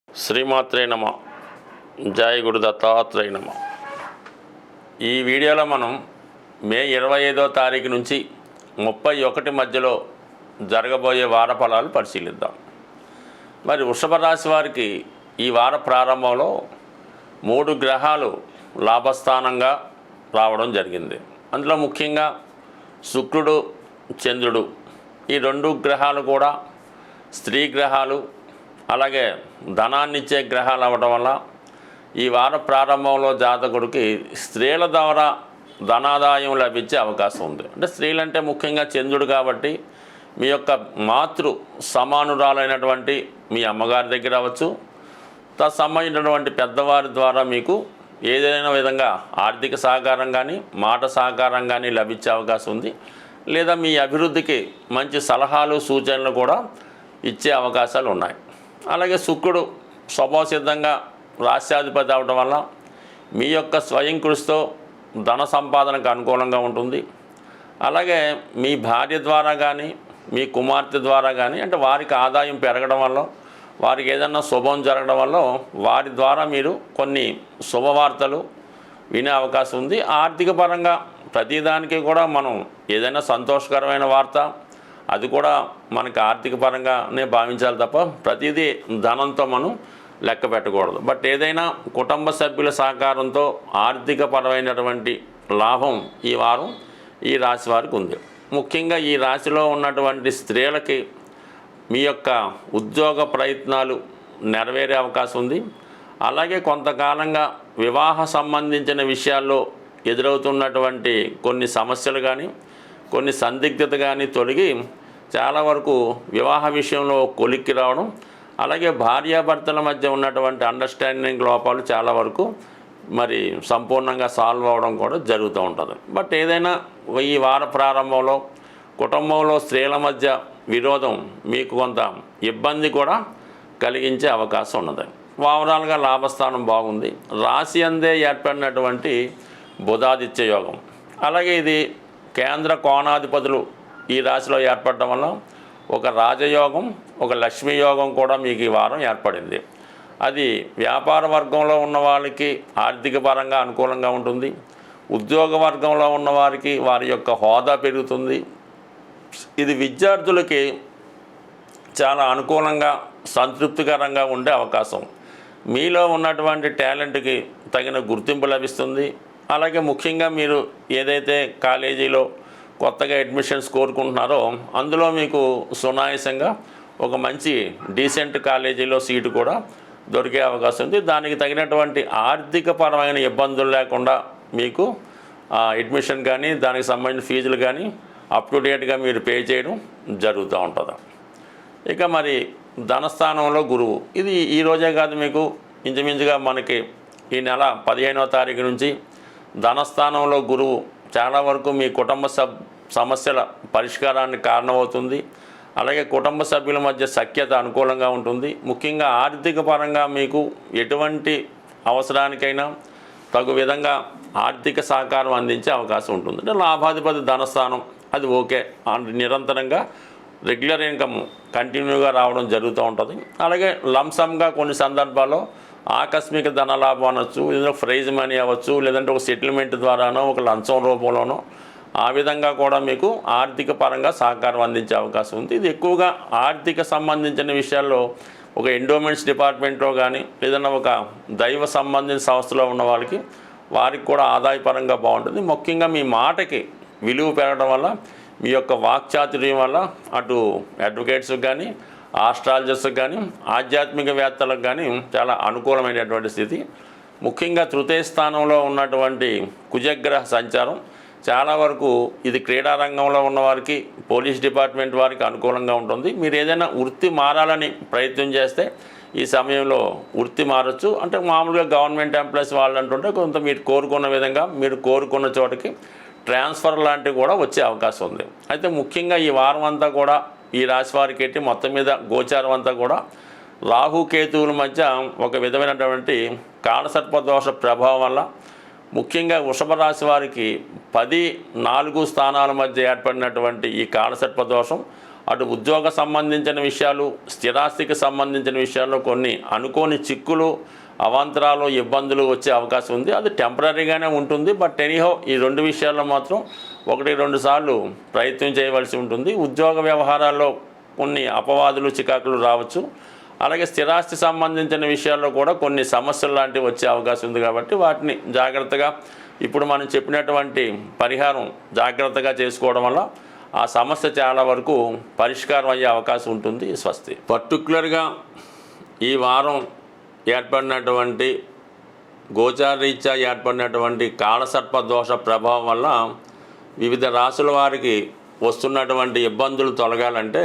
శ్రీమాత్రే నమ. జయ గురు దత్తాత్రేయ నమ. ఈ వీడియోలో మనం మే 25వ తారీఖు నుంచి 31 మధ్యలో జరగబోయే వార ఫలాలు పరిశీలిద్దాం. మరి వృషభ రాశి వారికి ఈ వార ప్రారంభంలో 3 గ్రహాలు లాభస్థానంగా రావడం జరిగింది. అందులో ముఖ్యంగా శుక్రుడు, చంద్రుడు ఈ 2 గ్రహాలు కూడా స్త్రీ గ్రహాలు, అలాగే ధనాన్నిచ్చే గ్రహాలు అవ్వడం వల్ల ఈ వార ప్రారంభంలో జాతకుడికి స్త్రీల ద్వారా ధనాదాయం లభించే అవకాశం ఉంది. అంటే స్త్రీలంటే ముఖ్యంగా చంద్రుడు కాబట్టి మీ యొక్క మాతృ సమానురాలైనటువంటి మీ అమ్మగారి దగ్గర అవ్వచ్చు, సంబంధించినటువంటి పెద్దవారి ద్వారా మీకు ఏదైనా విధంగా ఆర్థిక సహకారం కానీ మాట సహకారం కానీ లభించే అవకాశం ఉంది. లేదా మీ అభివృద్ధికి మంచి సలహాలు సూచనలు కూడా ఇచ్చే అవకాశాలు ఉన్నాయి. అలాగే శుక్రుడు స్వభావసిద్ధంగా రాశ్యాధిపతి అవడం వల్ల మీ యొక్క స్వయం కృషితో ధన సంపాదనకు అనుకూలంగా ఉంటుంది. అలాగే మీ భార్య ద్వారా కానీ మీ కుమార్తె ద్వారా కానీ అంటే వారికి ఆదాయం పెరగడం వల్ల, వారికి ఏదైనా శుభం జరగడం వల్ల వారి ద్వారా మీరు కొన్ని శుభవార్తలు వినే అవకాశం ఉంది. ఆర్థిక పరంగా ప్రతిదానికి కూడా మనం ఏదైనా సంతోషకరమైన వార్త అది కూడా మనకి ఆర్థిక పరంగానే భావించాలి తప్ప ప్రతిదీ ధనంతో మనం లెక్క పెట్టకూడదు. బట్ ఏదైనా కుటుంబ సభ్యుల సహకారంతో ఆర్థిక పరమైనటువంటి లాభం ఈ వారం ఈ రాశి వారికి ఉంది. ముఖ్యంగా ఈ రాశిలో ఉన్నటువంటి స్త్రీలకి మీ యొక్క ఉద్యోగ ప్రయత్నాలు నెరవేరే అవకాశం ఉంది. అలాగే కొంతకాలంగా వివాహ సంబంధించిన విషయాల్లో ఎదురవుతున్నటువంటి కొన్ని సమస్యలు కానీ కొన్ని సందిగ్ధత కానీ తొలగి చాలా వరకు వివాహ విషయంలో కొలిక్కి రావడం, అలాగే భార్యాభర్తల మధ్య ఉన్నటువంటి అండర్స్టాండింగ్ లోపాలు చాలా వరకు మరి సంపూర్ణంగా సాల్వ్ అవ్వడం కూడా జరుగుతూ ఉంటుంది. బట్ ఏదైనా ఈ వార ప్రారంభంలో కుటుంబంలో స్త్రీల మధ్య విరోధం మీకు కొంత ఇబ్బంది కూడా కలిగించే అవకాశం ఉన్నది. ఓవరాల్గా లాభస్థానం బాగుంది. రాశి అందే ఏర్పడినటువంటి బుధాదిత్య యోగం, అలాగే ఇది కేంద్ర కోణాధిపతులు ఈ రాశిలో ఏర్పడడం వల్ల ఒక రాజయోగం, ఒక లక్ష్మీ యోగం కూడా మీకు ఈ వారం ఏర్పడింది. అది వ్యాపార వర్గంలో ఉన్న వాళ్ళకి ఆర్థిక పరంగా అనుకూలంగా ఉంటుంది. ఉద్యోగ వర్గంలో ఉన్నవారికి వారి యొక్క హోదా పెరుగుతుంది. ఇది విద్యార్థులకి చాలా అనుకూలంగా సంతృప్తికరంగా ఉండే అవకాశం. మీలో ఉన్నటువంటి టాలెంట్కి తగిన గుర్తింపు లభిస్తుంది. అలాగే ముఖ్యంగా మీరు ఏదైతే కాలేజీలో కొత్తగా అడ్మిషన్స్ కోరుకుంటున్నారో అందులో మీకు సునాయాసంగా ఒక మంచి డీసెంట్ కాలేజీలో సీటు కూడా దొరికే అవకాశం ఉంది. దానికి తగినటువంటి ఆర్థిక పరమైన ఇబ్బందులు లేకుండా మీకు అడ్మిషన్ కానీ దానికి సంబంధించిన ఫీజులు కానీ అప్ టు డేట్గా మీరు పే చేయడం జరుగుతూ ఉంటుంది. ఇక మరి ధనస్థానంలో గురువు, ఇది ఈరోజే కాదు, మీకు ఇంచుమించుగా మనకి ఈ నెల 15వ తారీఖు నుంచి ధనస్థానంలో గురువు చాలా వరకు మీ కుటుంబ సమస్యల పరిష్కారానికి కారణమవుతుంది. అలాగే కుటుంబ సభ్యుల మధ్య సఖ్యత అనుకూలంగా ఉంటుంది. ముఖ్యంగా ఆర్థిక పరంగా మీకు ఎటువంటి అవసరానికైనా తగు విధంగా ఆర్థిక సహకారం అందించే అవకాశం ఉంటుంది. అంటే లాభాధిపతి ధనస్థానం అది ఓకే, నిరంతరంగా రెగ్యులర్ ఇన్కమ్ కంటిన్యూగా రావడం జరుగుతూ ఉంటుంది. అలాగే లంసమ్గా కొన్ని సందర్భాల్లో ఆకస్మిక ధనలాభం అనొచ్చు, ఏదైనా ప్రైజ్ మనీ అవ్వచ్చు, లేదంటే ఒక సెటిల్మెంట్ ద్వారానో ఒక లంచం రూపంలోనో ఆ విధంగా కూడా మీకు ఆర్థిక పరంగా సహకారం అందించే అవకాశం ఉంది. ఇది ఎక్కువగా ఆర్థిక సంబంధించిన విషయాల్లో ఒక ఎండోమెంట్స్ డిపార్ట్మెంట్లో కానీ ఏదైనా ఒక దైవ సంబంధించిన సంస్థలో ఉన్న వారికి కూడా ఆదాయపరంగా బాగుంటుంది. ముఖ్యంగా మీ మాటకి విలువ పెరగడం వల్ల మీ యొక్క వాక్చాతుర్యం వల్ల అటు అడ్వకేట్స్కి కానీ ఆస్ట్రాలజర్స్కి కానీ ఆధ్యాత్మికవేత్తలకు కానీ చాలా అనుకూలమైనటువంటి స్థితి. ముఖ్యంగా తృతీయ స్థానంలో ఉన్నటువంటి కుజగ్రహ సంచారం చాలా వరకు ఇది క్రీడారంగంలో ఉన్నవారికి, పోలీస్ డిపార్ట్మెంట్ వారికి అనుకూలంగా ఉంటుంది. మీరు ఏదైనా వృత్తి మారాలని ప్రయత్నం చేస్తే ఈ సమయంలో వృత్తి మారచ్చు. అంటే మామూలుగా గవర్నమెంట్ ఎంప్లాయీస్ వాళ్ళు అంటుంటే కొంత మీరు కోరుకున్న విధంగా మీరు కోరుకున్న చోటకి ట్రాన్స్ఫర్ లాంటివి కూడా వచ్చే అవకాశం ఉంది. అయితే ముఖ్యంగా ఈ వారం అంతా కూడా ఈ రాశి వారికి ఏంటి మొత్తం మీద గోచారం అంతా కూడా రాహుకేతువుల మధ్య ఒక విధమైనటువంటి కాలసర్పదోష ప్రభావం వల్ల ముఖ్యంగా వృషభ రాశి వారికి 10, 4 స్థానాల మధ్య ఏర్పడినటువంటి ఈ కాలసర్పదోషం అటు ఉద్యోగ సంబంధించిన విషయాలు, స్థిరాస్తికి సంబంధించిన విషయాల్లో కొన్ని అనుకోని చిక్కులు, అవాంతరాలు, ఇబ్బందులు వచ్చే అవకాశం ఉంది. అది టెంపరీగానే ఉంటుంది. బట్ ఎనీహౌ ఈ 2 విషయాల్లో మాత్రం 1-2 సార్లు ప్రయత్నం చేయవలసి ఉంటుంది. ఉద్యోగ వ్యవహారాల్లో కొన్ని అపవాదులు, చికాకులు రావచ్చు. అలాగే స్థిరాస్తి సంబంధించిన విషయాల్లో కూడా కొన్ని సమస్యలు లాంటివి వచ్చే అవకాశం ఉంది. కాబట్టి వాటిని జాగ్రత్తగా ఇప్పుడు మనం చెప్పినటువంటి పరిహారం జాగ్రత్తగా చేసుకోవడం వల్ల ఆ సమస్య చాలా వరకు పరిష్కారం అయ్యే అవకాశం ఉంటుంది. స్వస్తి. పర్టికులర్గా ఈ వారం ఏర్పడినటువంటి గోచారరీత్యా ఏర్పడినటువంటి కాలసర్ప దోష ప్రభావం వల్ల వివిధ రాశుల వారికి వస్తున్నటువంటి ఇబ్బందులు తొలగాలంటే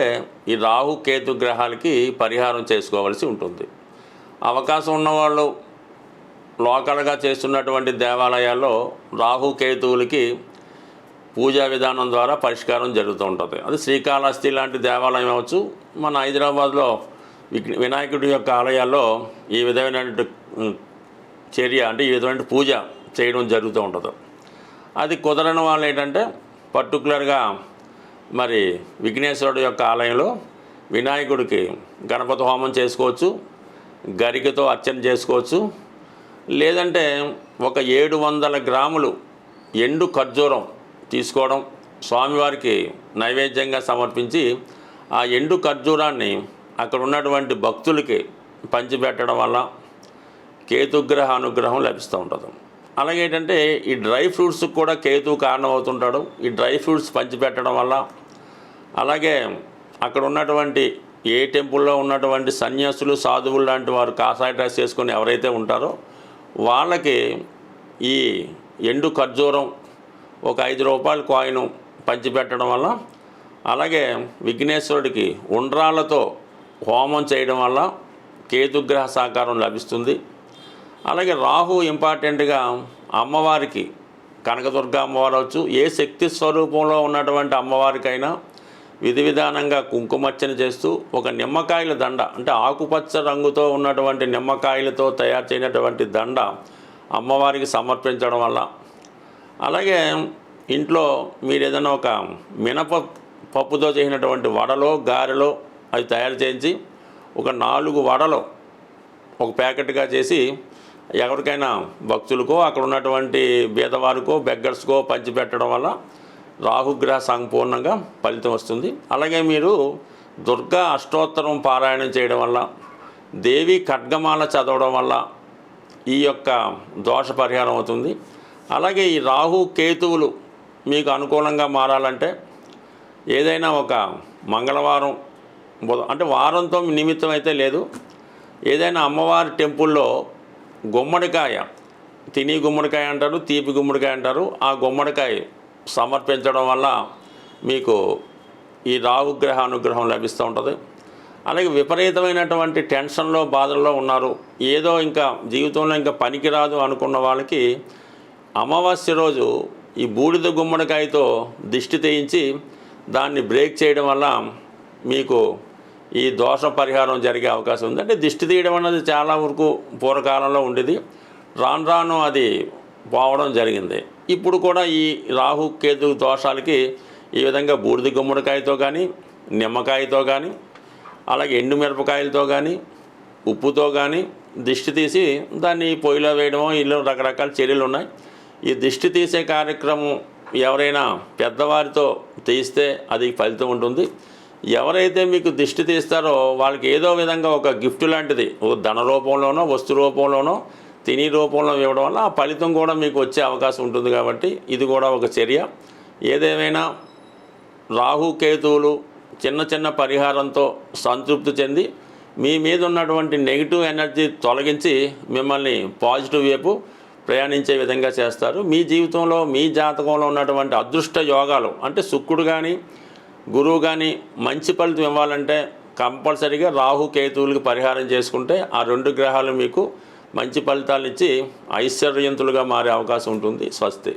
ఈ రాహు కేతు గ్రహాలకి పరిహారం చేసుకోవాల్సి ఉంటుంది. అవకాశం ఉన్నవాళ్ళు లోకల్గా చేస్తున్నటువంటి దేవాలయాల్లో రాహు కేతువులకి పూజా విధానం ద్వారా పరిష్కారం జరుగుతూ ఉంటుంది. అది శ్రీకాళహస్తి లాంటి దేవాలయం అవ్వచ్చు. మన హైదరాబాద్లో వినాయకుడి యొక్క ఆలయాల్లో ఈ విధమైనటువంటి చర్య, అంటే ఈ విధమైన పూజ చేయడం జరుగుతూ ఉంటుంది. అది కుదరని వాళ్ళు ఏంటంటే పర్టికులర్గా మరి విఘ్నేశ్వరుడు యొక్క ఆలయంలో వినాయకుడికి గణపతి హోమం చేసుకోవచ్చు, గరికతో అర్చన చేసుకోవచ్చు. లేదంటే ఒక 700 గ్రాములు ఎండు ఖర్జూరం తీసుకోవడం, స్వామివారికి నైవేద్యంగా సమర్పించి ఆ ఎండు ఖర్జూరాన్ని అక్కడ ఉన్నటువంటి భక్తులకి పంచిపెట్టడం వల్ల కేతుగ్రహ అనుగ్రహం లభిస్తూ ఉంటుంది. అలాగే ఏంటంటే ఈ డ్రై ఫ్రూట్స్కి కూడా కేతువు కారణం అవుతుంటాడు. ఈ డ్రై ఫ్రూట్స్ పంచిపెట్టడం వల్ల, అలాగే అక్కడ ఉన్నటువంటి ఏ టెంపుల్లో ఉన్నటువంటి సన్యాసులు, సాధువులు లాంటి వారు కాషాయ డ్రెస్ చేసుకొని ఎవరైతే ఉంటారో వాళ్ళకి ఈ ఎండు ఖర్జూరం ఒక 5 రూపాయల కాయిన్ పంచిపెట్టడం వల్ల, అలాగే విఘ్నేశ్వరుడికి ఉండ్రాళ్ళతో హోమం చేయడం వల్ల కేతుగ్రహ సహకారం లభిస్తుంది. అలాగే రాహు ఇంపార్టెంట్గా అమ్మవారికి, కనకదుర్గ అమ్మవారు అవచ్చు, ఏ శక్తి స్వరూపంలో ఉన్నటువంటి అమ్మవారికైనా విధి విధానంగా కుంకుమర్చన చేస్తూ ఒక నిమ్మకాయల దండ, అంటే ఆకుపచ్చ రంగుతో ఉన్నటువంటి నిమ్మకాయలతో తయారు చేయనటువంటి దండ అమ్మవారికి సమర్పించడం వల్ల, అలాగే ఇంట్లో మీరు ఏదైనా ఒక మినపప్పుతో చేసినటువంటి వడలో, గారెలో అవి తయారు చేయించి ఒక 4 వడలు ఒక ప్యాకెట్గా చేసి ఎవరికైనా భక్తులకో, అక్కడ ఉన్నటువంటి బీదవారికో, బెగ్గర్స్కో పంచిపెట్టడం వల్ల రాహుగ్రహ సంపూర్ణంగా ఫలితం వస్తుంది. అలాగే మీరు దుర్గా అష్టోత్తరం పారాయణం చేయడం వల్ల, దేవి ఖడ్గమాల చదవడం వల్ల ఈ యొక్క దోష పరిహారం అవుతుంది. అలాగే ఈ రాహు కేతువులు మీకు అనుకూలంగా మారాలంటే ఏదైనా ఒక మంగళవారం, అంటే వారంతో నిమిత్తం అయితే లేదు, ఏదైనా అమ్మవారి టెంపుల్లో గుమ్మడికాయ, తిని గుమ్మడికాయ అంటారు, తీపి గుమ్మడికాయ అంటారు, ఆ గుమ్మడికాయ సమర్పించడం వల్ల మీకు ఈ రాహుగ్రహ అనుగ్రహం లభిస్తూ ఉంటుంది. అలాగే విపరీతమైనటువంటి టెన్షన్లో, బాధల్లో ఉన్నారు, ఏదో ఇంకా జీవితంలో ఇంకా పనికిరాదు అనుకున్న వాళ్ళకి అమావాస్య రోజు ఈ బూడిద గుమ్మడికాయతో దిష్టి తీయించి దాన్ని బ్రేక్ చేయడం వల్ల మీకు ఈ దోష పరిహారం జరిగే అవకాశం ఉంది. అంటే దిష్టి తీయడం అన్నది చాలా వరకు పూర్వకాలంలో ఉండేది, రాను రాను అది పోవడం జరిగింది. ఇప్పుడు కూడా ఈ రాహు కేతు దోషాలకి ఈ విధంగా బూడిద గుమ్మడికాయతో కానీ, నిమ్మకాయతో కానీ, అలాగే ఎండుమిరపకాయలతో కానీ, ఉప్పుతో కానీ దిష్టి తీసి దాన్ని పొయ్యిలో వేయడమో, ఇల్లు రకరకాల చర్యలు ఉన్నాయి. ఈ దిష్టి తీసే కార్యక్రమం ఎవరైనా పెద్దవారితో తీస్తే అది ఫలితం ఉంటుంది. ఎవరైతే మీకు దిష్టి తీస్తారో వాళ్ళకి ఏదో విధంగా ఒక గిఫ్ట్ లాంటిది, ధన రూపంలోనో, వస్తు రూపంలోనో, తిని రూపంలో ఇవ్వడం వల్ల ఆ ఫలితం కూడా మీకు వచ్చే అవకాశం ఉంటుంది. కాబట్టి ఇది కూడా ఒక చర్య. ఏదేమైనా రాహు కేతువులు చిన్న చిన్న పరిహారంతో సంతృప్తి చెంది మీ మీద ఉన్నటువంటి నెగిటివ్ ఎనర్జీ తొలగించి మిమ్మల్ని పాజిటివ్ వైపు ప్రయాణించే విధంగా చేస్తారు. మీ జీవితంలో, మీ జాతకంలో ఉన్నటువంటి అదృష్ట యోగాలు, అంటే శుక్రుడు కానీ, గురువు కానీ మంచి ఫలితం ఇవ్వాలంటే కంపల్సరీగా రాహు కేతువులకి పరిహారం చేసుకుంటే ఆ 2 గ్రహాలు మీకు మంచి ఫలితాలు ఇచ్చి ఐశ్వర్యవంతులుగా మారే అవకాశం ఉంటుంది. స్వస్తి.